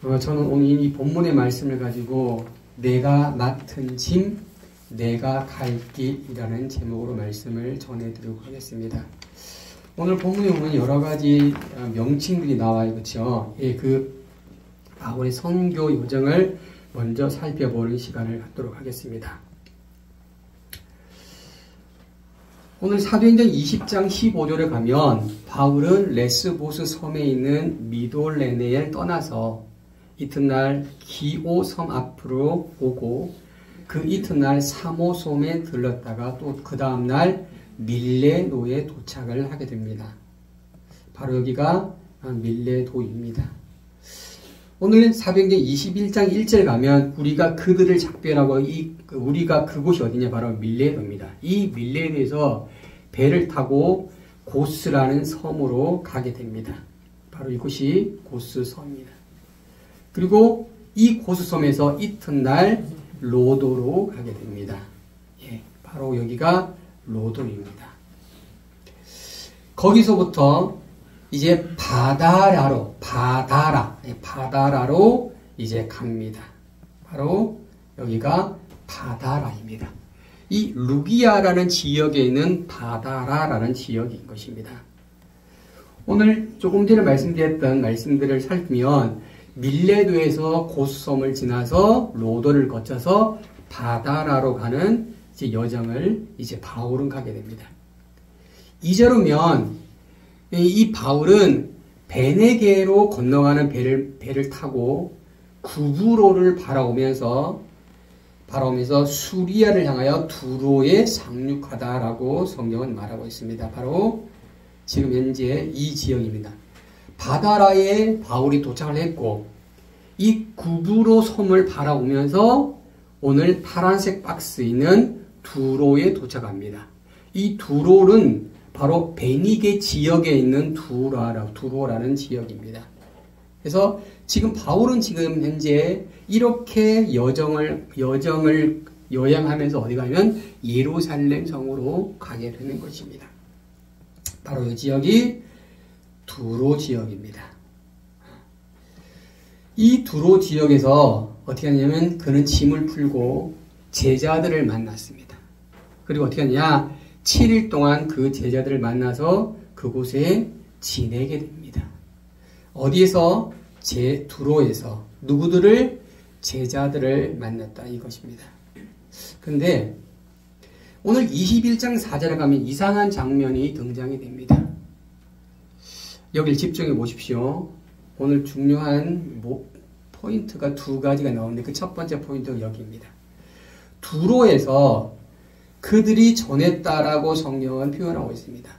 저는 오늘 이 본문의 말씀을 가지고 내가 맡은 짐, 내가 갈 길이라는 제목으로 말씀을 전해드리도록 하겠습니다. 오늘 본문에 보면 여러 가지 명칭들이 나와요. 그렇죠? 예, 그 바울의 선교 여정을 먼저 살펴보는 시간을 갖도록 하겠습니다. 오늘 사도행전 20장 15절에 가면 바울은 레스보스 섬에 있는 미돌레네를 떠나서 이튿날 기오 섬 앞으로 오고 그 이튿날 사모 섬에 들렀다가 또 그 다음날 밀레도에 도착을 하게 됩니다. 바로 여기가 밀레도입니다. 오늘 사도행전 21장 1절 가면 우리가 그들을 작별하고 우리가 그곳이 어디냐 바로 밀레도입니다. 이 밀레도에서 배를 타고 고스라는 섬으로 가게 됩니다. 바로 이곳이 고스 섬입니다. 그리고 이 고스 섬에서 이튿날 로도로 가게 됩니다. 예, 바로 여기가 로도입니다. 거기서부터 이제 바다라로 이제 갑니다. 바로 여기가 바다라입니다. 이 루기아라는 지역에 있는 바다라라는 지역인 것입니다. 오늘 조금 전에 말씀드렸던 말씀들을 살피면 밀레도에서 고스섬을 지나서 로도를 거쳐서 바다라로 가는 이제 여정을 이제 바울은 가게 됩니다. 이제로면 이 바울은 베네게로 건너가는 배를 타고 구브로를 바라오면서 수리아를 향하여 두로에 상륙하다라고 성경은 말하고 있습니다. 바로 지금 현재 이 지역입니다. 바다라에 바울이 도착을 했고 이 구브로 섬을 바라오면서 오늘 파란색 박스에 있는 두로에 도착합니다. 이 두로는 바로 베니게 지역에 있는 두로라는 지역입니다. 그래서 지금 바울은 지금 현재 이렇게 여행하면서 어디 가면 예루살렘 성으로 가게 되는 것입니다. 바로 이 지역이 두로 지역입니다. 이 두로 지역에서 어떻게 하냐면 그는 짐을 풀고 제자들을 만났습니다. 그리고 어떻게 하냐 7일 동안 그 제자들을 만나서 그곳에 지내게 됩니다. 어디에서? 두로에서 누구들을? 제자들을 만났다 이것입니다. 그런데 오늘 21장 4절에 가면 이상한 장면이 등장이 됩니다. 여기를 집중해 보십시오. 오늘 중요한 포인트가 두 가지가 나오는데 그 첫 번째 포인트가 여기입니다. 두로에서 그들이 전했다라고 성경은 표현하고 있습니다.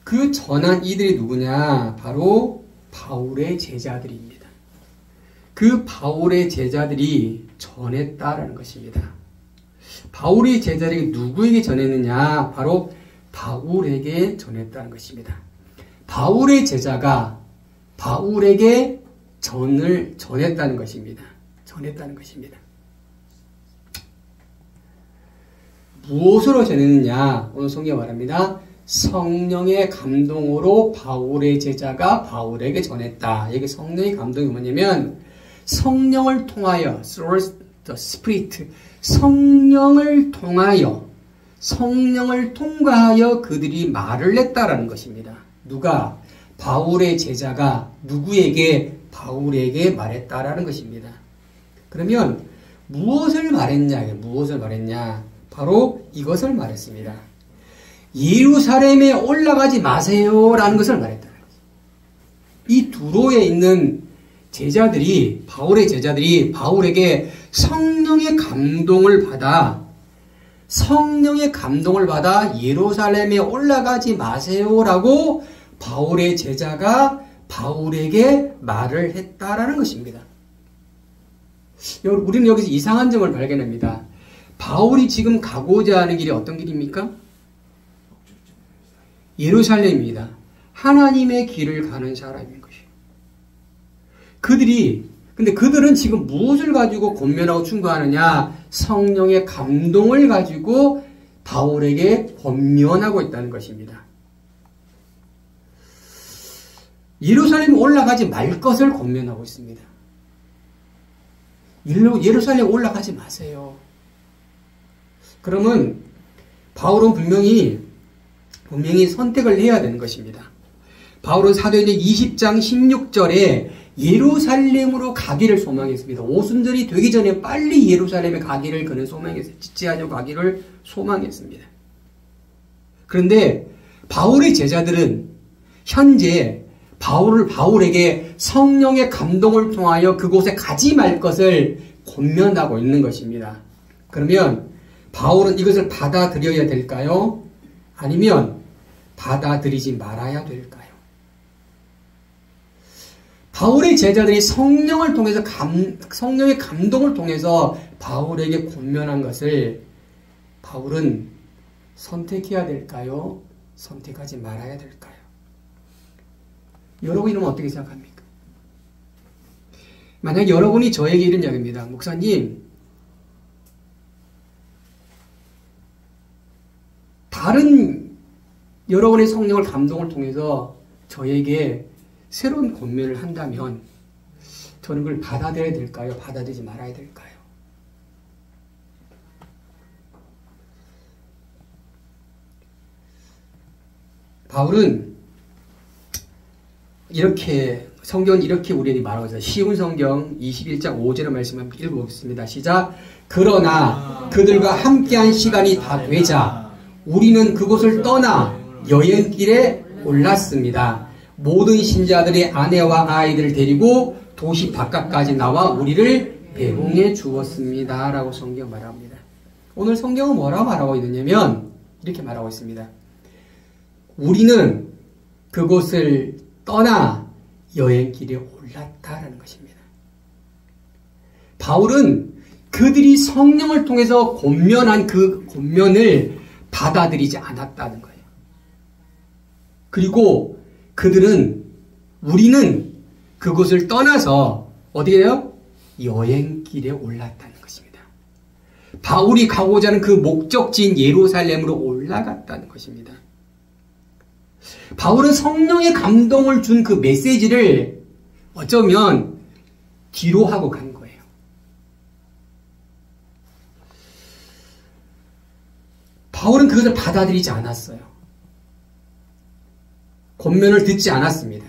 그 전한 이들이 누구냐? 바로 바울의 제자들입니다. 그 바울의 제자들이 전했다라는 것입니다. 바울의 제자들이 누구에게 전했느냐? 바로 바울에게 전했다는 것입니다. 바울의 제자가 바울에게 전했다는 것입니다. 전했다는 것입니다. 무엇으로 전했느냐? 오늘 성경이 말합니다. 성령의 감동으로 바울의 제자가 바울에게 전했다. 여기 성령의 감동이 뭐냐면 성령을 통하여 through the Spirit 성령을 통과하여 그들이 말을 냈다라는 것입니다. 누가? 바울의 제자가 누구에게? 바울에게 말했다라는 것입니다. 그러면 무엇을 말했냐? 바로 이것을 말했습니다. 예루살렘에 올라가지 마세요라는 것을 말했다. 이 두로에 있는 제자들이 바울의 제자들이 바울에게 성령의 감동을 받아 예루살렘에 올라가지 마세요라고 바울의 제자가 바울에게 말을 했다라는 것입니다. 우리는 여기서 이상한 점을 발견합니다. 바울이 지금 가고자 하는 길이 어떤 길입니까? 예루살렘입니다. 하나님의 길을 가는 사람인 것이에요. 근데 그들은 지금 무엇을 가지고 권면하고 충고하느냐? 성령의 감동을 가지고 바울에게 권면하고 있다는 것입니다. 예루살렘에 올라가지 말 것을 권면하고 있습니다. 예루살렘에 올라가지 마세요. 그러면 바울은 분명히 선택을 해야 되는 것입니다. 바울은 사도행전 20장 16절에 예루살렘으로 가기를 소망했습니다. 오순절이 되기 전에 빨리 예루살렘에 가기를 그는 소망했어요. 지체하여 가기를 소망했습니다. 그런데 바울의 제자들은 현재 바울에게 성령의 감동을 통하여 그곳에 가지 말 것을 권면하고 있는 것입니다. 그러면 바울은 이것을 받아들여야 될까요? 아니면 받아들이지 말아야 될까요? 바울의 제자들이 성령의 감동을 통해서 바울에게 권면한 것을 바울은 선택해야 될까요? 선택하지 말아야 될까요? 여러분은 어떻게 생각합니까? 만약 여러분이 저에게 이런 이야기입니다. 목사님, 다른 여러분의 성령을 감동을 통해서 저에게 새로운 권면을 한다면 저는 그걸 받아들여야 될까요? 받아들이지 말아야 될까요? 바울은 성경은 이렇게 우리에게 말하고 있어요. 쉬운 성경 21장 5절의 말씀 한번 읽어보겠습니다. 시작. 그러나 그들과 함께한 시간이 다 되자 우리는 그곳을 떠나 여행길에 올랐습니다. 모든 신자들의 아내와 아이들을 데리고 도시 바깥까지 나와 우리를 배웅해 주었습니다. 라고 성경 말합니다. 오늘 성경은 뭐라고 말하고 있느냐면 이렇게 말하고 있습니다. 우리는 그곳을 떠나 여행길에 올랐다라는 것입니다. 바울은 그들이 성령을 통해서 권면한 그 권면을 받아들이지 않았다는 거예요. 그리고 우리는 그곳을 떠나서 어디에요? 여행길에 올랐다는 것입니다. 바울이 가고자 하는 그 목적지인 예루살렘으로 올라갔다는 것입니다. 바울은 성령의 감동을 준 그 메시지를 어쩌면 뒤로 하고 간 거예요. 바울은 그것을 받아들이지 않았어요. 권면을 듣지 않았습니다.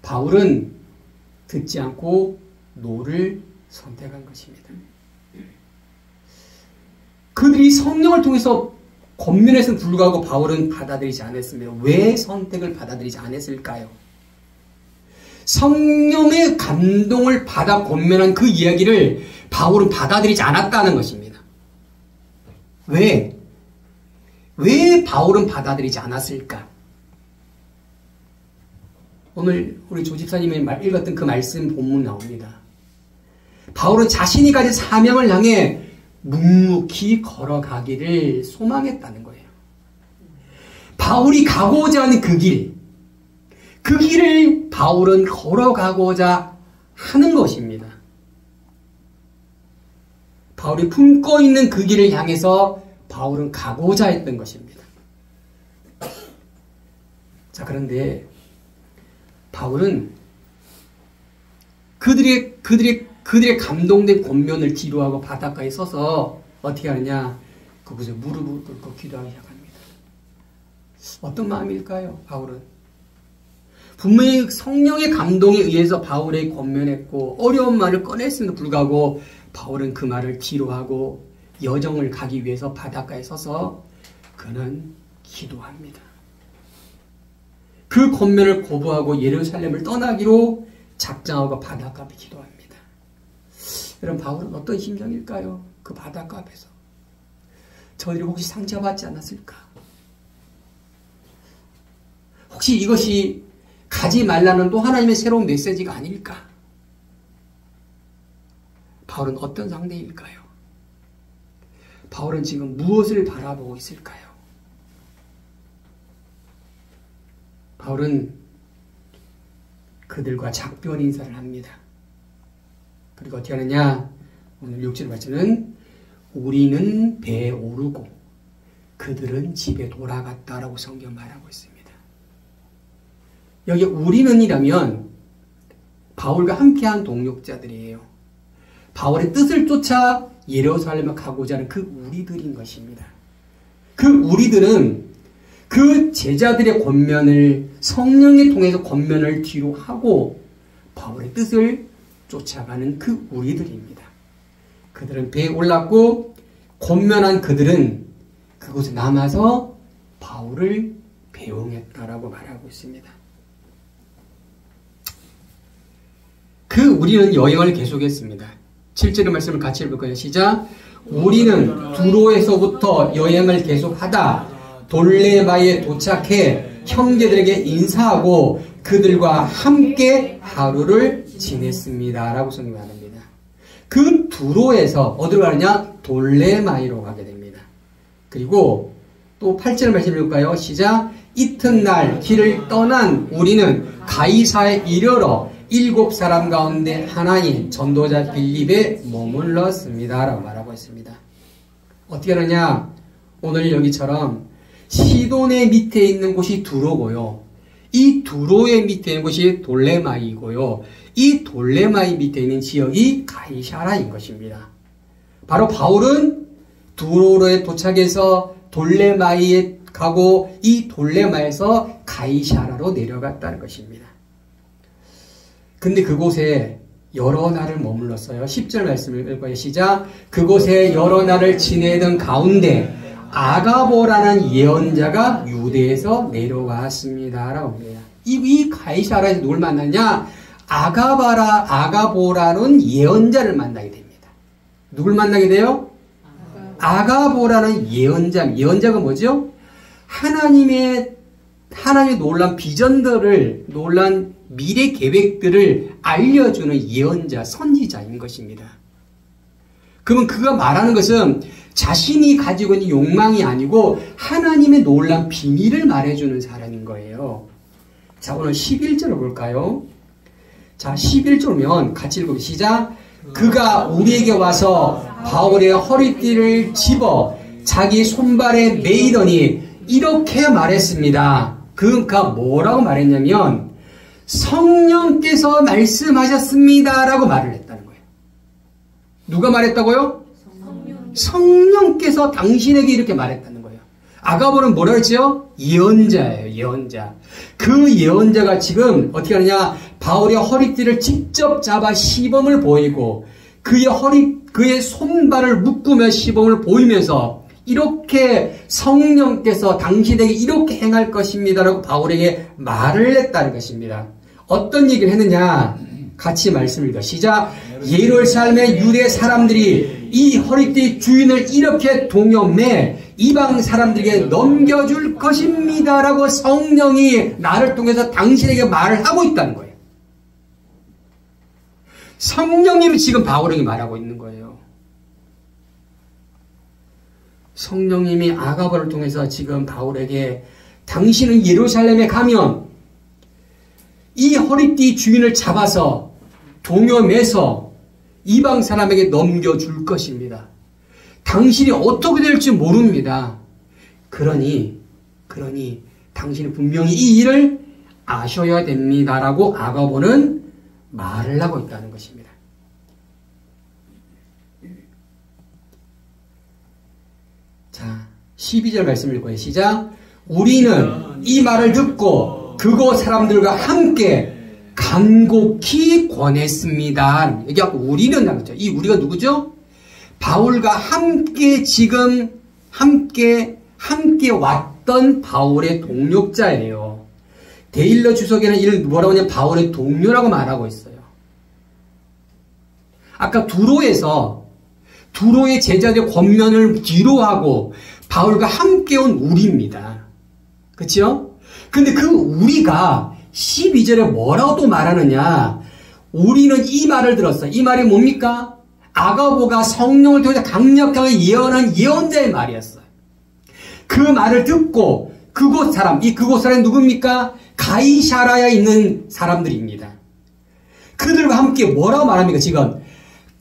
바울은 듣지 않고 노를 선택한 것입니다. 그들이 성령을 통해서 권면에서는 불구하고 바울은 받아들이지 않았습니다. 왜 선택을 받아들이지 않았을까요? 성령의 감동을 받아 권면한 그 이야기를 바울은 받아들이지 않았다는 것입니다. 왜 바울은 받아들이지 않았을까? 오늘 우리 조 집사님이 읽었던 그 말씀 본문 나옵니다. 바울은 자신이 가진 사명을 향해 묵묵히 걸어가기를 소망했다는 거예요. 바울이 가고자 하는 그 길을 바울은 걸어가고자 하는 것입니다. 바울이 품고 있는 그 길을 향해서 바울은 가고자 했던 것입니다. 자, 그런데 바울은 그들의 감동된 권면을 뒤로하고 바닷가에 서서 어떻게 하느냐? 그곳에 무릎을 꿇고 기도하기 시작합니다. 어떤 마음일까요? 바울은 분명히 성령의 감동에 의해서 바울에게 권면했고 어려운 말을 꺼냈음에도 불구하고 바울은 그 말을 뒤로하고 여정을 가기 위해서 바닷가에 서서 그는 기도합니다. 그 권면을 거부하고 예루살렘을 떠나기로 작정하고 바닷가 앞에 기도합니다. 여러분, 바울은 어떤 심정일까요? 그 바닷가 앞에서 저들이 혹시 상처받지 않았을까? 혹시 이것이 가지 말라는 또 하나님의 새로운 메시지가 아닐까? 바울은 어떤 상태일까요? 바울은 지금 무엇을 바라보고 있을까요? 바울은 그들과 작별 인사를 합니다. 그리고 어떻게 하느냐? 오늘 6절 말씀은 우리는 배에 오르고 그들은 집에 돌아갔다라고 성경 말하고 있습니다. 여기 우리는이라면 바울과 함께한 동역자들이에요. 바울의 뜻을 쫓아 예루살렘에 가고자 하는 그 우리들인 것입니다. 그 우리들은 그 제자들의 권면을 성령에 통해서 권면을 뒤로 하고 바울의 뜻을 쫓아가는 그 우리들입니다. 그들은 배에 올랐고 권면한 그들은 그곳에 남아서 바울을 배웅했다라고 말하고 있습니다. 그 우리는 여행을 계속했습니다. 7절의 말씀을 같이 읽을 거예요. 시작. 우리는 두로에서부터 여행을 계속하다 돌레마에 도착해 형제들에게 인사하고 그들과 함께 하루를 지냈습니다. 라고 성경이 말합니다. 그 두로에서 어디로 가느냐? 돌레마이로 가게 됩니다. 그리고 또 8절 말씀 읽을까요? 시작. 이튿날 길을 떠난 우리는 가이사에 이르러 7사람 가운데 하나인 전도자 빌립에 머물렀습니다. 라고 말하고 있습니다. 어떻게 하느냐? 오늘 여기처럼 시돈의 밑에 있는 곳이 두로고요. 이 두로의 밑에 있는 곳이 돌레마이고요. 이 돌레마이 밑에 있는 지역이 가이사라인 것입니다. 바로 바울은 두로에 도착해서 돌레마이에 가고 이 돌레마에서 가이사라로 내려갔다는 것입니다. 근데 그곳에 여러 날을 머물렀어요. 10절 말씀을 읽어요. 시작. 그곳에 여러 날을 지내던 가운데 아가보라는 예언자가 유대에서 내려왔습니다. 라고 합니다. 이 가이사라에서 누굴 만났냐? 아가보라는 예언자를 만나게 됩니다. 누굴 만나게 돼요? 아가보라는 예언자가 뭐죠? 하나님의 놀란 비전들을, 놀란 미래 계획들을 알려주는 예언자, 선지자인 것입니다. 그러면 그가 말하는 것은 자신이 가지고 있는 욕망이 아니고 하나님의 놀란 비밀을 말해주는 사람인 거예요. 자, 오늘 11절을 볼까요? 자, 11절이면 같이 읽어보시죠. 시작. 그가 우리에게 와서 바울의 허리띠를 집어 자기 손발에 매이더니 이렇게 말했습니다. 그가 뭐라고 말했냐면 성령께서 말씀하셨습니다 라고 말을 했다는 거예요. 누가 말했다고요? 성령께서 당신에게 이렇게 말했다는 거예요. 아가보는 뭐라 그랬죠? 예언자예요. 예언자. 그 예언자가 지금 어떻게 하느냐? 바울의 허리띠를 직접 잡아 시범을 보이고 그의 손발을 묶으며 시범을 보이면서 이렇게 성령께서 당신에게 이렇게 행할 것입니다라고 바울에게 말을 했다는 것입니다. 어떤 얘기를 했느냐? 같이 말씀을 읽어. 시작. 예루살렘의 유대 사람들이 이 허리띠 주인을 이렇게 동염해 이방 사람들에게 넘겨줄 것입니다라고 성령이 나를 통해서 당신에게 말을 하고 있다는 거예요. 성령님이 지금 바울에게 말하고 있는 거예요. 성령님이 아가보를 통해서 지금 바울에게 당신은 예루살렘에 가면 이 허리띠 주인을 잡아서 동염해서 이방 사람에게 넘겨줄 것입니다. 당신이 어떻게 될지 모릅니다. 그러니 당신이 분명히 이 일을 아셔야 됩니다라고 아가보는 말을 하고 있다는 것입니다. 자, 12절 말씀을 읽어요. 시작. 우리는 이 말을 듣고 그곳 사람들과 함께 간곡히 권했습니다. 여기 아까 우리는 나왔죠. 이 우리가 누구죠? 바울과 함께 지금 함께 왔던 바울의 동역자예요. 데일러 주석에는 이를 뭐라고 하냐면 바울의 동료라고 말하고 있어요. 아까 두로의 제자들의 권면을 뒤로하고 바울과 함께 온 우리입니다. 그렇죠? 근데 그 우리가 12절에 뭐라고 또 말하느냐? 우리는 이 말을 들었어. 이 말이 뭡니까? 아가보가 성령을 통해서 강력하게 예언한 예언자의 말이었어요. 그 말을 듣고 그곳 사람이 누굽니까? 가이사라에 있는 사람들입니다. 그들과 함께 뭐라고 말합니까? 지금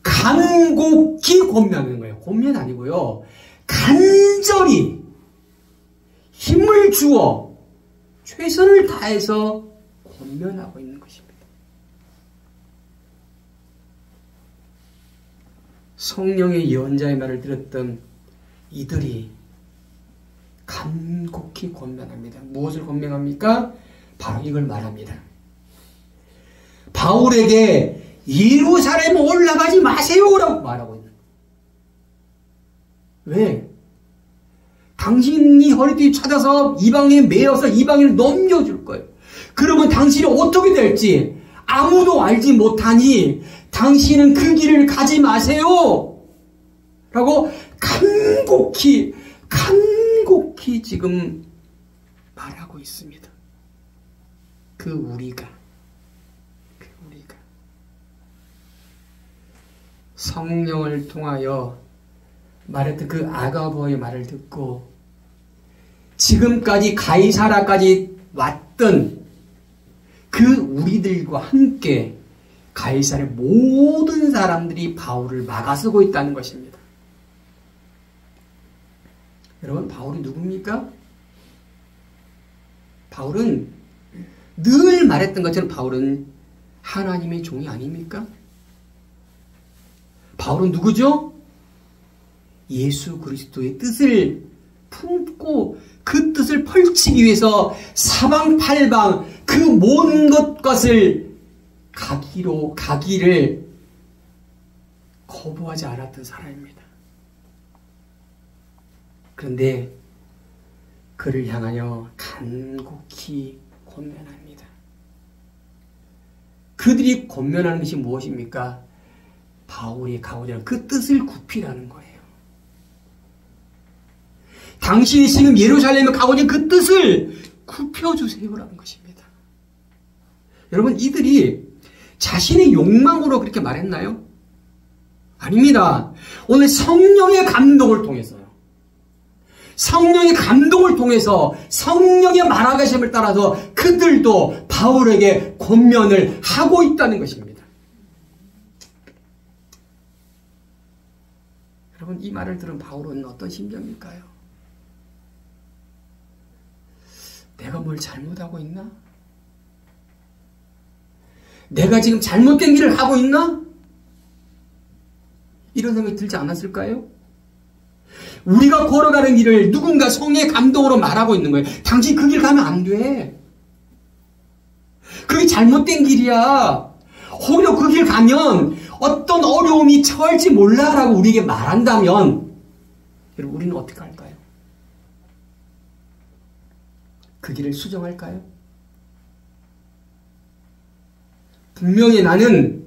간곡히 권면하는 거예요. 권면 아니고요. 간절히 힘을 주어 최선을 다해서 권면하고 있는 것입니다. 성령의 예언자의 말을 들었던 이들이 간곡히 권면합니다. 무엇을 권면합니까? 바로 이걸 말합니다. 바울에게 예루살렘 올라가지 마세요라고 말하고 있는 거예요. 왜? 당신이 허리띠 찾아서 이방인에 매여서 이방인을 넘겨줄 거예요. 그러면 당신이 어떻게 될지 아무도 알지 못하니 당신은 그 길을 가지 마세요 라고 간곡히 지금 말하고 있습니다. 그 우리가 성령을 통하여 말했던 그 아가보의 말을 듣고 지금까지 가이사라까지 왔던 그 우리들과 함께 가이사의 모든 사람들이 바울을 막아서고 있다는 것입니다. 여러분, 바울이 누굽니까? 바울은 늘 말했던 것처럼 바울은 하나님의 종이 아닙니까? 바울은 누구죠? 예수 그리스도의 뜻을 품고 그 뜻을 펼치기 위해서 사방팔방 그 모든 것을 가기를 거부하지 않았던 사람입니다. 그런데 그를 향하여 간곡히 권면합니다. 그들이 권면하는 것이 무엇입니까? 바울이 가고자 하는 그 뜻을 굽히라는 거예요. 당신이 지금 예루살렘에 가고자 하는 그 뜻을 굽혀주세요라는 것입니다. 여러분, 이들이 자신의 욕망으로 그렇게 말했나요? 아닙니다. 오늘 성령의 감동을 통해서요. 성령의 감동을 통해서 성령의 말하심을 따라서 그들도 바울에게 권면을 하고 있다는 것입니다. 여러분, 이 말을 들은 바울은 어떤 심정일까요? 내가 뭘 잘못하고 있나? 내가 지금 잘못된 길을 하고 있나? 이런 생각이 들지 않았을까요? 우리가 걸어가는 길을 누군가 성령의 감동으로 말하고 있는 거예요. 당신 그 길 가면 안 돼. 그게 잘못된 길이야. 오히려 그 길 가면 어떤 어려움이 처할지 몰라라고 우리에게 말한다면 여러분, 우리는 어떻게 할까요? 그 길을 수정할까요? 분명히 나는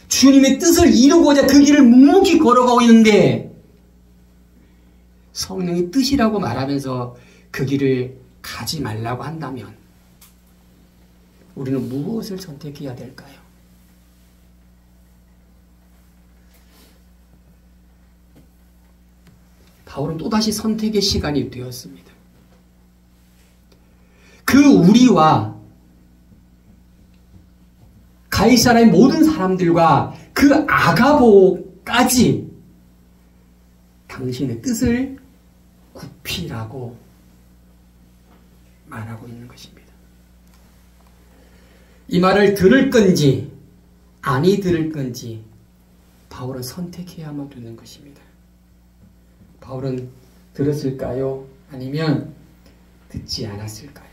주님의 뜻을 이루고자 그 길을 묵묵히 걸어가고 있는데 성령의 뜻이라고 말하면서 그 길을 가지 말라고 한다면 우리는 무엇을 선택해야 될까요? 바울은 또다시 선택의 시간이 되었습니다. 그 우리와 가이사라의 모든 사람들과 그 아가보까지 당신의 뜻을 굽히라고 말하고 있는 것입니다. 이 말을 들을 건지 아니 들을 건지 바울은 선택해야만 되는 것입니다. 바울은 들었을까요? 아니면 듣지 않았을까요?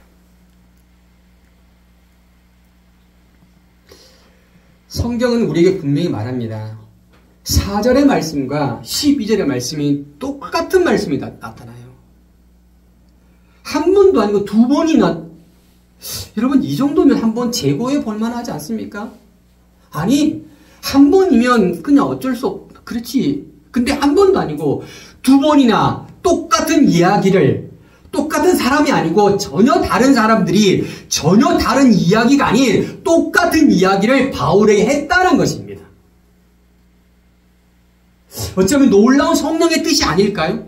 성경은 우리에게 분명히 말합니다. 4절의 말씀과 12절의 말씀이 똑같은 말씀이 나타나요. 한 번도 아니고 두 번이나. 여러분, 이 정도면 한 번 재고해 볼 만하지 않습니까? 아니, 한 번이면 그냥 어쩔 수 없, 그렇지. 근데 한 번도 아니고 두 번이나 똑같은 이야기를, 똑같은 사람이 아니고 전혀 다른 사람들이 전혀 다른 이야기가 아닌 똑같은 이야기를 바울에게 했다는 것입니다. 어쩌면 놀라운 성령의 뜻이 아닐까요?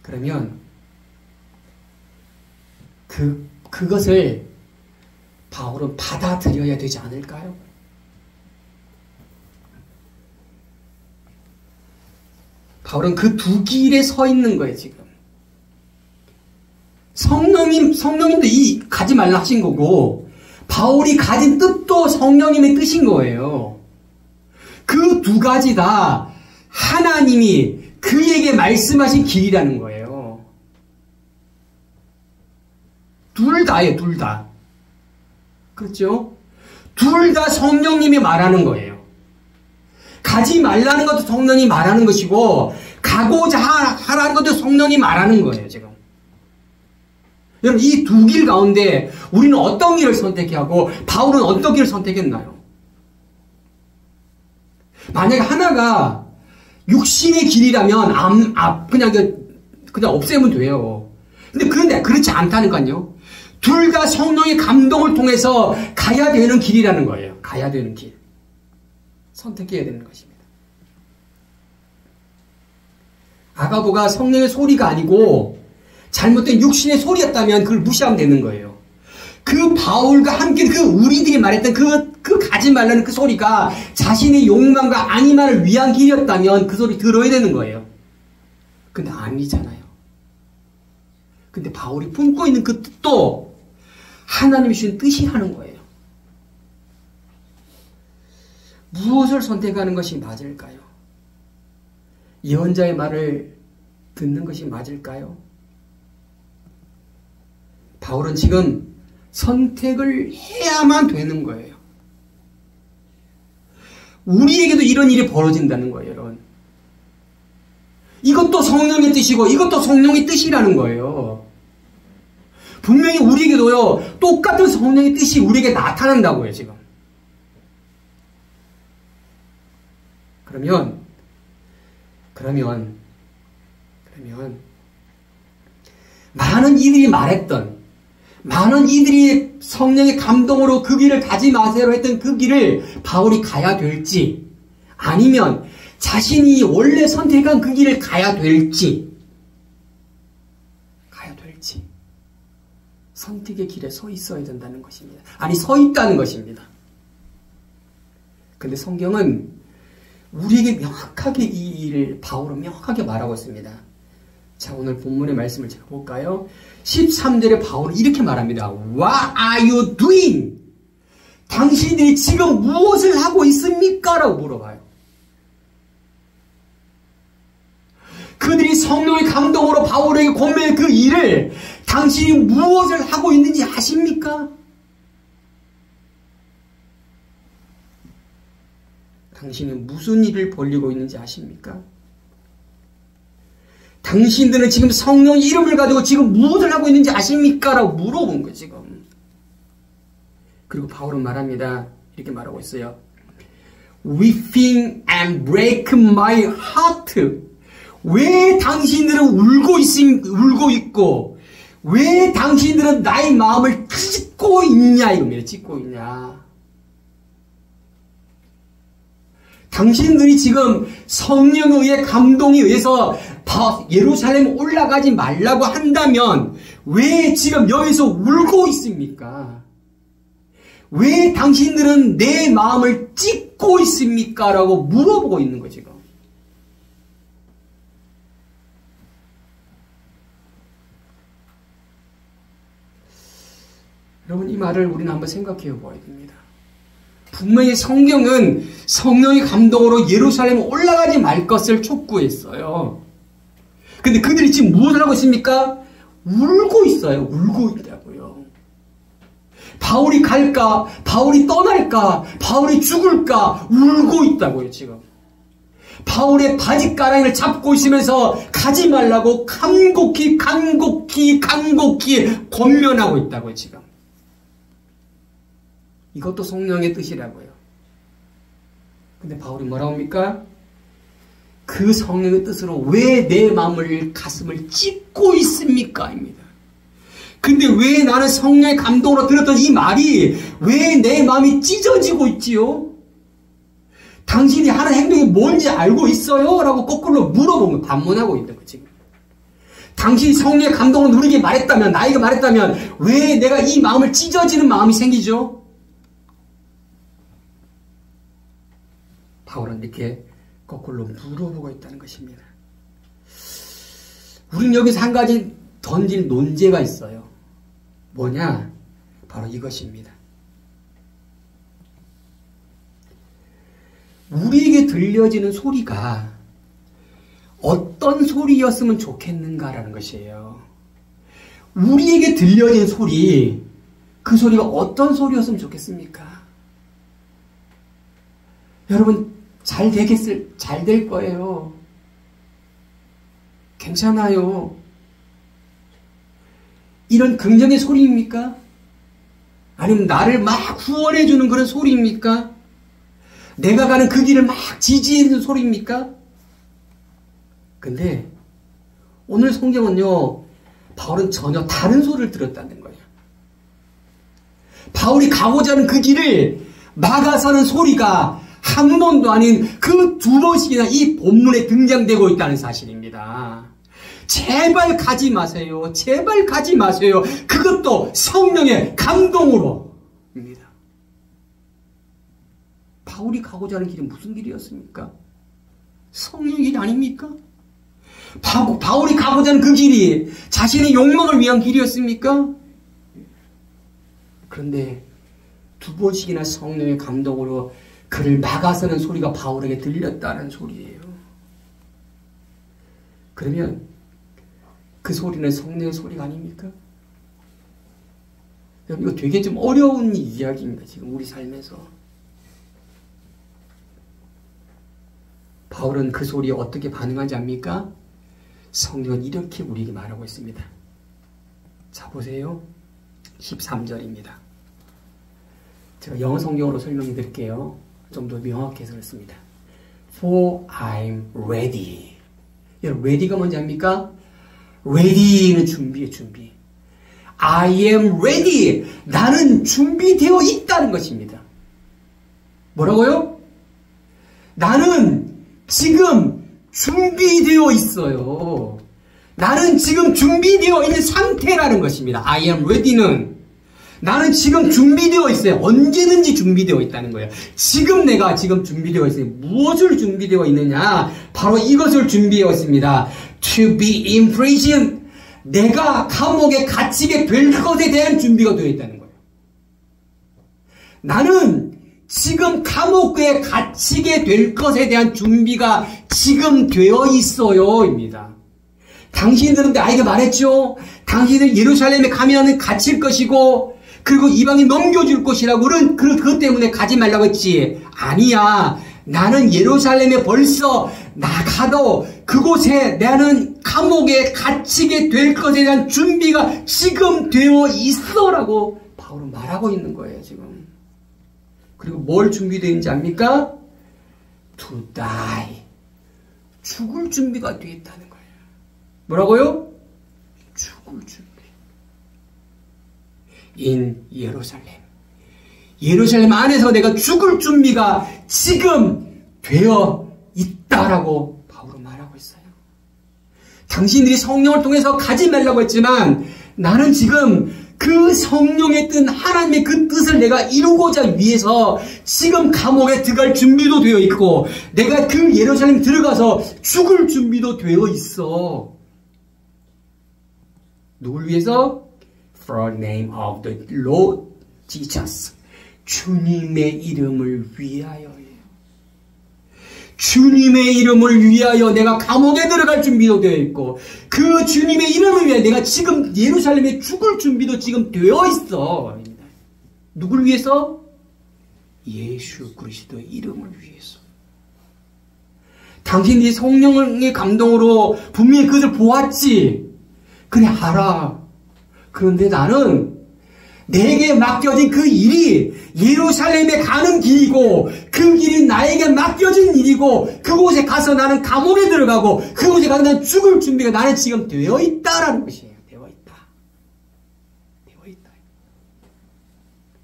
그러면 그것을 바울은 받아들여야 되지 않을까요? 바울은 그 두 길에 서 있는 거예요, 지금. 성령님도 이 가지 말라 하신 거고, 바울이 가진 뜻도 성령님의 뜻인 거예요. 그 두 가지 다 하나님이 그에게 말씀하신 길이라는 거예요. 둘 다예요, 둘 다. 그렇죠? 둘 다 성령님이 말하는 거예요. 가지 말라는 것도 성령이 말하는 것이고, 가고자 하라는 것도 성령이 말하는 거예요, 지금. 여러분, 이 두 길 가운데 우리는 어떤 길을 선택해야 하고, 바울은 어떤 길을 선택했나요? 만약에 하나가 육신의 길이라면, 그냥 없애면 돼요. 그런데 그렇지 않다니까요. 둘 다 성령의 감동을 통해서 가야 되는 길이라는 거예요. 가야 되는 길. 선택해야 되는 것입니다. 아가보가 성령의 소리가 아니고 잘못된 육신의 소리였다면 그걸 무시하면 되는 거예요. 그 바울과 함께 우리들이 말했던 그 가지 말라는 그 소리가 자신의 욕망과 안위만을 위한 길이었다면 그 소리 들어야 되는 거예요. 근데 아니잖아요. 근데 바울이 품고 있는 그 뜻도 하나님이 주신 뜻이라는 거예요. 무엇을 선택하는 것이 맞을까요? 예언자의 말을 듣는 것이 맞을까요? 바울은 지금 선택을 해야만 되는 거예요. 우리에게도 이런 일이 벌어진다는 거예요, 여러분. 이것도 성령의 뜻이고 이것도 성령의 뜻이라는 거예요. 분명히 우리에게도요, 똑같은 성령의 뜻이 우리에게 나타난다고요, 지금. 그러면 많은 이들이 말했던, 많은 이들이 성령의 감동으로 그 길을 가지 마세요 했던 그 길을 바울이 가야 될지, 아니면 자신이 원래 선택한 그 길을 가야 될지, 선택의 길에 서 있어야 된다는 것입니다. 아니, 서 있다는 것입니다. 근데 성경은 우리에게 명확하게 이 일을 바울은 명확하게 말하고 있습니다. 자, 오늘 본문의 말씀을 제가 볼까요? 13절에 바울은 이렇게 말합니다. What are you doing? 당신들이 지금 무엇을 하고 있습니까? 라고 물어봐요. 그들이 성령의 감동으로 바울에게 권면한 그 일을 당신이 무엇을 하고 있는지 아십니까? 당신이 무슨 일을 벌이고 있는지 아십니까? 당신들은 지금 성령 이름을 가지고 지금 무엇을 하고 있는지 아십니까? 라고 물어본 거예요, 지금. 그리고 바울은 말합니다. 이렇게 말하고 있어요. Weeping and break my heart. 왜 당신들은 울고 있고, 왜 당신들은 나의 마음을 찢고 있냐, 이겁니다. 찢고 있냐. 당신들이 지금 성령에 의해 감동에 의해서 예루살렘 올라가지 말라고 한다면 왜 지금 여기서 울고 있습니까? 왜 당신들은 내 마음을 찢고 있습니까? 라고 물어보고 있는 거죠, 지금. 여러분, 이 말을 우리는 한번 생각해 보아야 됩니다. 분명히 성경은 성령의 감동으로 예루살렘에 올라가지 말 것을 촉구했어요. 근데 그들이 지금 무엇을 하고 있습니까? 울고 있어요. 울고 있다고요. 바울이 갈까? 바울이 떠날까? 바울이 죽을까? 울고 있다고요, 지금. 바울의 바지가랑이를 잡고 있으면서 가지 말라고 간곡히 권면하고 있다고요, 지금. 이것도 성령의 뜻이라고요. 근데 바울이 뭐라고 합니까? 그 성령의 뜻으로 왜 내 마음을, 가슴을 찢고 있습니까? 입니다. 근데 왜 나는 성령의 감동으로 들었던 이 말이 왜 내 마음이 찢어지고 있지요? 당신이 하는 행동이 뭔지 알고 있어요? 라고 거꾸로 물어보면 반문하고 있는 거지. 당신이 성령의 감동을 누리게 말했다면, 나에게 말했다면 왜 내가 이 마음을 찢어지는 마음이 생기죠? 바울은 이렇게 거꾸로 물어보고 있다는 것입니다. 우리는 여기서 한 가지 던질 논제가 있어요. 뭐냐? 바로 이것입니다. 우리에게 들려지는 소리가 어떤 소리였으면 좋겠는가라는 것이에요. 우리에게 들려진 소리, 그 소리가 어떤 소리였으면 좋겠습니까? 여러분, 잘 될 거예요. 괜찮아요. 이런 긍정의 소리입니까? 아니면 나를 막 후원해주는 그런 소리입니까? 내가 가는 그 길을 막 지지해주는 소리입니까? 근데 오늘 성경은요, 바울은 전혀 다른 소리를 들었다는 거예요. 바울이 가고자 하는 그 길을 막아서는 소리가 한 번도 아닌 그 두 번씩이나 이 본문에 등장되고 있다는 사실입니다. 제발 가지 마세요. 제발 가지 마세요. 그것도 성령의 감동으로입니다. 바울이 가고자 하는 길이 무슨 길이었습니까? 성령의 길 아닙니까? 바울이 가고자 하는 그 길이 자신의 욕망을 위한 길이었습니까? 그런데 두 번씩이나 성령의 감동으로 그를 막아서는 소리가 바울에게 들렸다는 소리예요. 그러면 그 소리는 성령의 소리가 아닙니까? 이거 되게 좀 어려운 이야기입니다. 지금 우리 삶에서. 바울은 그 소리에 어떻게 반응하지 압니까? 성경은 이렇게 우리에게 말하고 있습니다. 자, 보세요. 13절입니다. 제가 영어 성경으로 설명해 드릴게요. 좀 더 명확해서 그렇습니다. For I'm ready. 여러분, ready가 뭔지 압니까? ready는 준비예요, 준비. I am ready. 나는 준비되어 있다는 것입니다. 뭐라고요? 나는 지금 준비되어 있어요. 나는 지금 준비되어 있는 상태라는 것입니다. I am ready는 나는 지금 준비되어 있어요. 언제든지 준비되어 있다는 거예요. 지금 내가 지금 준비되어 있어요. 무엇을 준비되어 있느냐? 바로 이것을 준비되어 있습니다. To be in prison. 내가 감옥에 갇히게 될 것에 대한 준비가 되어 있다는 거예요. 나는 지금 감옥에 갇히게 될 것에 대한 준비가 지금 되어 있어요. 입니다. 당신들은 나에게 말했죠. 당신들 예루살렘에 가면 갇힐 것이고 그리고 이방에 넘겨줄 것이라고 그것 때문에 가지 말라고 했지. 아니야. 나는 예루살렘에 벌써 나가도 그곳에 나는 감옥에 갇히게 될 것에 대한 준비가 지금 되어 있어라고 바울은 말하고 있는 거예요. 지금. 그리고 뭘 준비되어 있는지 압니까? To die. 죽을 준비가 되어 있다는 거예요. 뭐라고요? 죽을 준비. In 예루살렘. 예루살렘 안에서 내가 죽을 준비가 지금 되어 있다라고 바울은 말하고 있어요. 당신들이 성령을 통해서 가지 말라고 했지만 나는 지금 그 성령의 뜻, 하나님의 그 뜻을 내가 이루고자 위해서 지금 감옥에 들어갈 준비도 되어 있고 내가 그 예루살렘 들어가서 죽을 준비도 되어 있어. 누굴 위해서? For the name of the Lord Jesus. 주님의 이름을 위하여예요. 주님의 이름을 위하여 내가 감옥에 들어갈 준비도 되어 있고 그 주님의 이름을 위하여 내가 지금 예루살렘에 죽을 준비도 지금 되어 있어. 누굴 위해서? 예수 그리스도의 이름을 위해서. 당신이 성령의 감동으로 분명히 그것을 보았지. 그래 알아. 그런데 나는 내게 맡겨진 그 일이 예루살렘에 가는 길이고 그 길이 나에게 맡겨진 일이고 그곳에 가서 나는 감옥에 들어가고 그곳에 가서 나는 죽을 준비가 나는 지금 되어 있다라는 것이에요. 되어 있다. 되어 있다.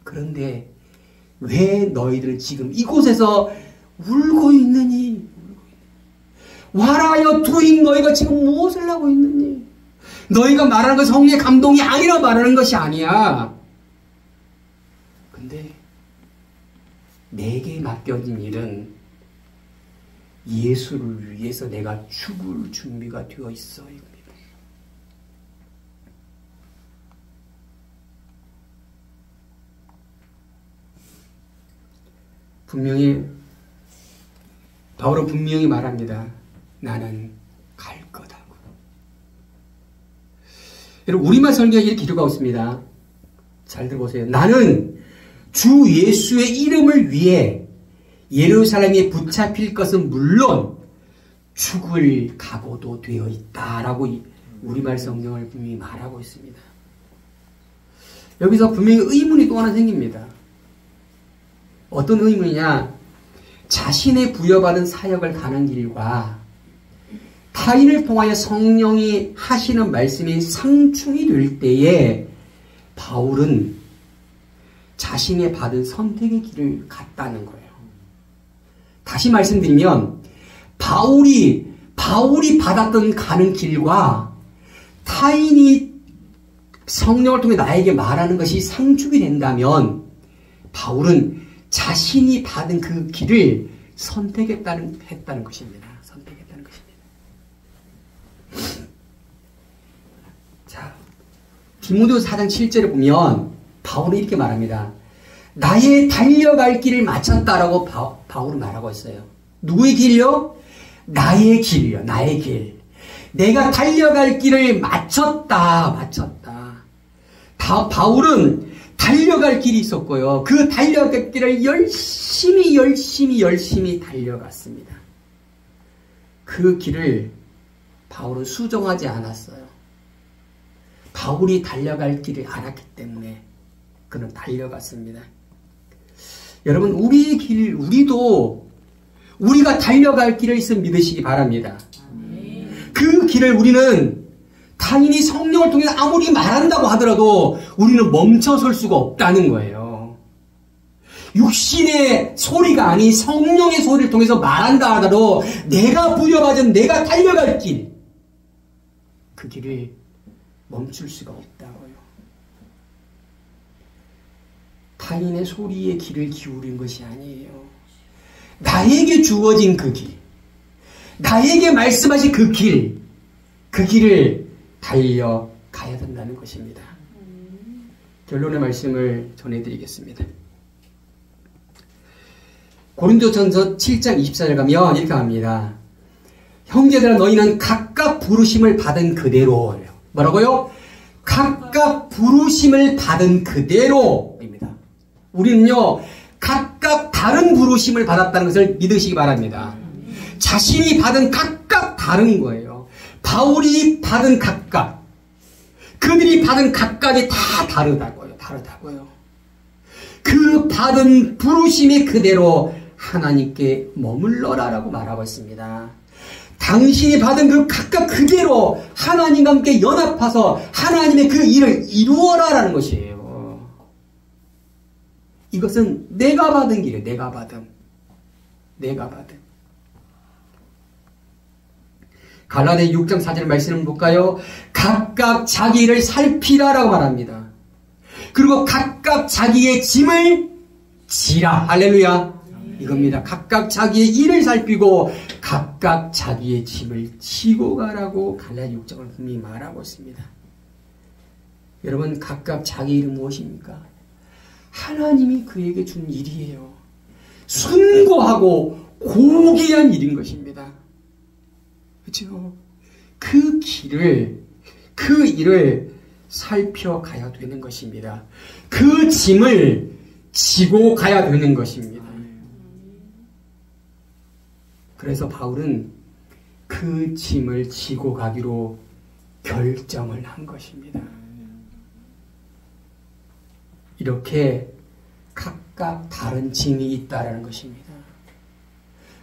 그런데 왜 너희들은 지금 이곳에서 울고 있느니? What are you doing? 너희가 지금 무엇을 하고 있느니? 너희가 말하는 것은 성령의 감동이 아니라 말하는 것이 아니야. 근데 내게 맡겨진 일은 예수를 위해서 내가 죽을 준비가 되어 있어. 바울은 분명히 말합니다. 나는 갈 거다고. 여러분, 우리말 성경에 이렇게 기록하고 있습니다. 잘 들어보세요. 나는 주 예수의 이름을 위해 예루살렘에 붙잡힐 것은 물론 죽을 각오도 되어 있다라고 우리말 성경을 분명히 말하고 있습니다. 여기서 분명히 의문이 또 하나 생깁니다. 어떤 의문이냐? 자신의 부여받은 사역을 가는 길과 타인을 통하여 성령이 하시는 말씀이 상충이 될 때에 바울은 자신의 받은 선택의 길을 갔다는 거예요. 다시 말씀드리면 바울이 받았던 가는 길과 타인이 성령을 통해 나에게 말하는 것이 상충이 된다면 바울은 자신이 받은 그 길을 선택했다는 것입니다. 선택했다는 것입니다. 자, 디모데후서 4장 7절에 보면 바울은 이렇게 말합니다. 나의 달려갈 길을 마쳤다라고 바울은 말하고 있어요. 누구의 길이요? 나의 길이요. 나의 길. 내가 달려갈 길을 마쳤다. 바울은 달려갈 길이 있었고요. 그 달려갈 길을 열심히 달려갔습니다. 그 길을 바울은 수정하지 않았어요. 바울이 달려갈 길을 알았기 때문에 그는 달려갔습니다. 여러분, 우리의 길, 우리가 달려갈 길을 있음 믿으시기 바랍니다. 그 길을 우리는 타인이 성령을 통해서 아무리 말한다고 하더라도 우리는 멈춰설 수가 없다는 거예요. 육신의 소리가 아닌 성령의 소리를 통해서 말한다 하더라도 내가 부여받은 내가 달려갈 길, 그 길을 멈출 수가 없다고요. 타인의 소리에 귀를 기울인 것이 아니에요. 나에게 주어진 그 길, 나에게 말씀하신 그 길을 달려가야 된다는 것입니다. 결론의 말씀을 전해드리겠습니다. 고린도전서 7장 24절 가면 이렇게 합니다. 형제들아, 너희는 각각 부르심을 받은 그대로. 뭐라고요? 각각 부르심을 받은 그대로입니다. 우리는요, 각각 다른 부르심을 받았다는 것을 믿으시기 바랍니다. 자신이 받은 각각 다른 거예요. 바울이 받은 각각, 그들이 받은 각각이 다 다르다고요. 그 받은 부르심이 그대로 하나님께 머물러라라고 말하고 있습니다. 당신이 받은 그 각각 그대로 하나님과 함께 연합해서 하나님의 그 일을 이루어라라는 것이에요. 이것은 내가 받은 길이에요. 내가 받은. 갈라디아 6장 4절 말씀을 볼까요? 각각 자기 일을 살피라라고 말합니다. 그리고 각각 자기의 짐을 지라. 할렐루야. 이겁니다. 각각 자기의 일을 살피고 각각 자기의 짐을 지고 가라고 갈라디아 6장을 분명히 말하고 있습니다. 여러분, 각각 자기 일은 무엇입니까? 하나님이 그에게 준 일이에요. 숭고하고 고귀한 일인 것입니다. 그렇죠? 그 일을 살펴가야 되는 것입니다. 그 짐을 지고 가야 되는 것입니다. 그래서 바울은 그 짐을 지고 가기로 결정을 한 것입니다. 이렇게 각각 다른 짐이 있다라는 것입니다.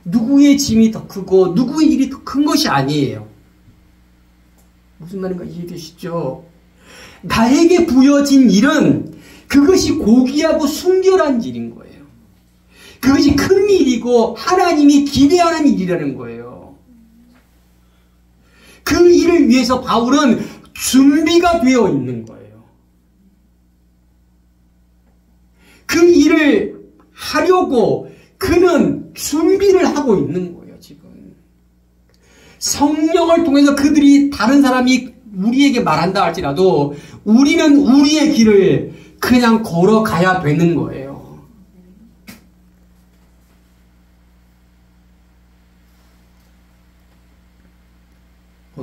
누구의 짐이 더 크고 누구의 일이 더 큰 것이 아니에요. 무슨 말인가 이해되시죠? 나에게 부여진 일은 그것이 고귀하고 순결한 일인 거예요. 그것이 큰 일이고 하나님이 기대하는 일이라는 거예요. 그 일을 위해서 바울은 준비가 되어 있는 거예요. 그 일을 하려고 그는 준비를 하고 있는 거예요, 지금. 성령을 통해서 다른 사람이 우리에게 말한다 할지라도 우리는 우리의 길을 그냥 걸어가야 되는 거예요.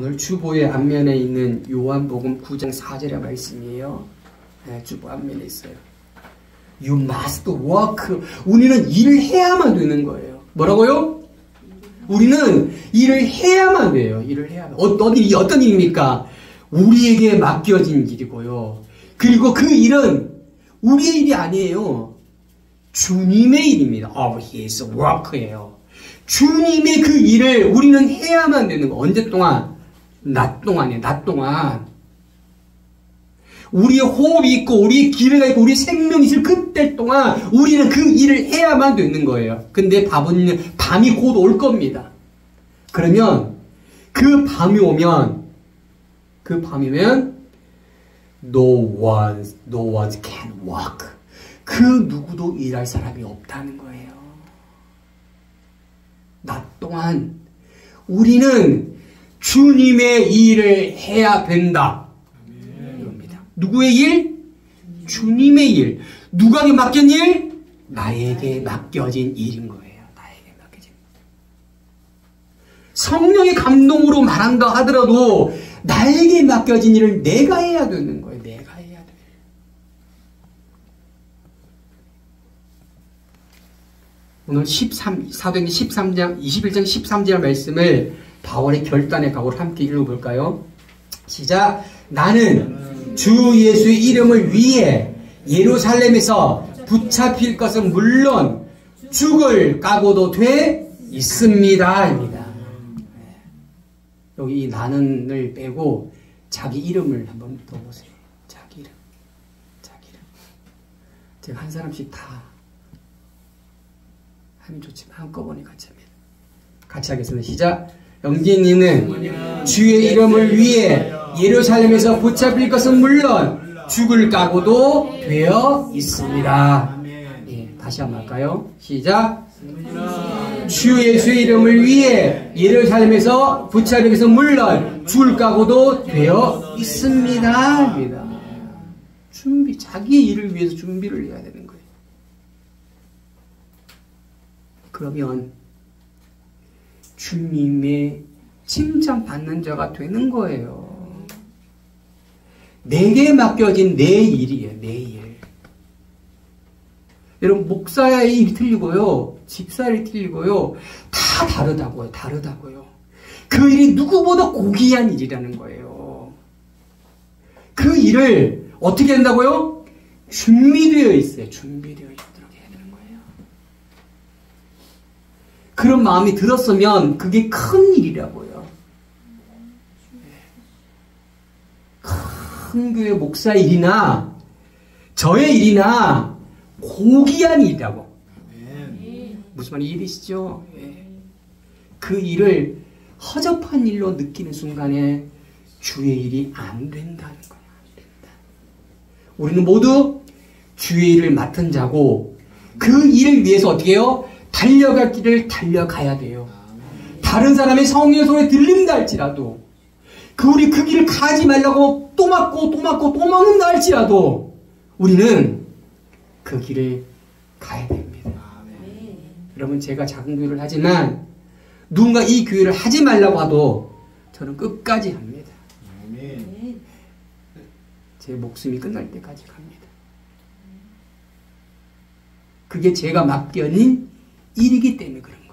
오늘 주보의 앞면에 있는 요한복음 9장 4절의 말씀이에요. 네, 주보 앞면에 있어요. You must work. 우리는 일을 해야만 되는 거예요. 뭐라고요? 우리는 일을 해야만 돼요. 일을 해야만. 어떤 일입니까? 우리에게 맡겨진 일이고요. 그리고 그 일은 우리의 일이 아니에요. 주님의 일입니다. His work예요. 주님의 그 일을 우리는 해야만 되는 거. 언제 동안? 낮 동안이에요. 낮 동안. 우리의 호흡이 있고 우리의 기회가 있고 우리의 생명이 있을 그때 동안 우리는 그 일을 해야만 되는 거예요. 근데 밤이 곧 올 겁니다. 그러면 그 밤이 오면 no one can work. 그 누구도 일할 사람이 없다는 거예요. 낮 동안 우리는 주님의 일을 해야 된다. 이겁니다. 누구의 일? 주님의 일. 누구에게 맡긴 일? 나에게 맡겨진 일인 거예요. 나에게 맡겨진. 성령의 감동으로 말한다 하더라도 나에게 맡겨진 일을 내가 해야 되는 거예요. 내가 해야 돼. 오늘 사도행전 13장 21장 13절 말씀을 바울의 결단의 각오를 함께 읽어볼까요? 시작. 나는 주 예수의 이름을 위해 예루살렘에서 붙잡힐 것은 물론 죽을 각오도 돼 있습니다. 입니다. 여기 이 나는을 빼고 자기 이름을 한번 넣어보세요. 자기 이름. 제가 한 사람씩 다 하면 좋지만 한꺼번에 같이 합니다. 같이 하겠습니다. 시작. 영진이는 주의 이름을 위해 예루살렘에서 붙잡힐 것은 물론 죽을 각오도 되어 있습니다. 예, 다시 한번 할까요? 시작. 주 예수의 이름을 위해 예루살렘에서 붙잡힐 것은 물론 죽을 각오도 되어 있습니다. 준비, 자기의 일을 위해서 준비를 해야 되는 거예요. 그러면 주님의 칭찬받는 자가 되는 거예요. 내게 맡겨진 내 일이에요. 내 일. 여러분 목사의 일이 틀리고요. 집사의 일이 틀리고요. 다 다르다고요. 그 일이 누구보다 고귀한 일이라는 거예요. 그 일을 어떻게 한다고요? 준비되어 있어요. 준비되어 있도록 해야 되는 거예요. 그런 마음이 들었으면 그게 큰 일이라고요. 큰 교회 목사 일이나 저의 일이나 고귀한 일이라고. 무슨 말인지 이해되시죠? 그 일을 허접한 일로 느끼는 순간에 주의 일이 안 된다는 거예요. 안 된다. 우리는 모두 주의 일을 맡은 자고 그 일을 위해서 어떻게 해요? 달려갈 길을 달려가야 돼요. 다른 사람의 성령의 소리에 들린다 할지라도 우리 그 길을 가지 말라고 또 막고 막는다 할지라도 우리는 그 길을 가야 됩니다. 여러분 제가 작은 교회를 하지만 누군가 이 교회를 하지 말라고 하도 저는 끝까지 합니다. 제 목숨이 끝날 때까지 갑니다. 그게 제가 맡겨진 일이기 때문에 그런 거예요.